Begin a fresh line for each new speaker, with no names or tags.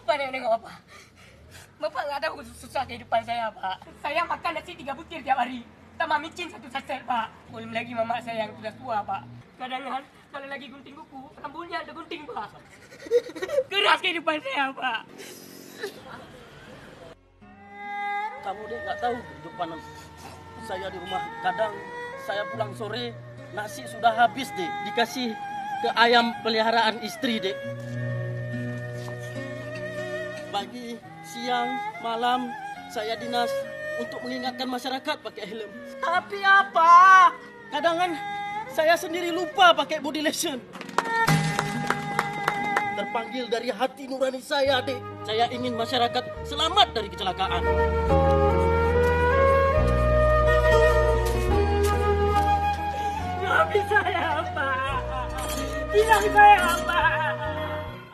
Bapak nengok apa? Bapak nggak tahu susah kehidupan saya, Pak. Saya makan nasi 3 butir tiap hari. Tambah micin 1 saset, Pak. Belum lagi mama saya yang sudah tua, Pak. Kadang-kadang kalau lagi gunting kuku, rambutnya ada gunting, Pak. Keras kehidupan saya, Pak.
Kamu dek nggak tahu kehidupan saya di rumah. Kadang saya pulang sore, nasi sudah habis dek. Dikasih ke ayam peliharaan istri dek. Pagi, siang, malam saya dinas untuk mengingatkan masyarakat pakai helm. Tapi apa? Kadang kan saya sendiri lupa pakai body lotion. Terpanggil dari hati nurani saya, dek. Saya ingin masyarakat selamat dari kecelakaan.
Maafin saya, Pak. Bilang saya, Pak.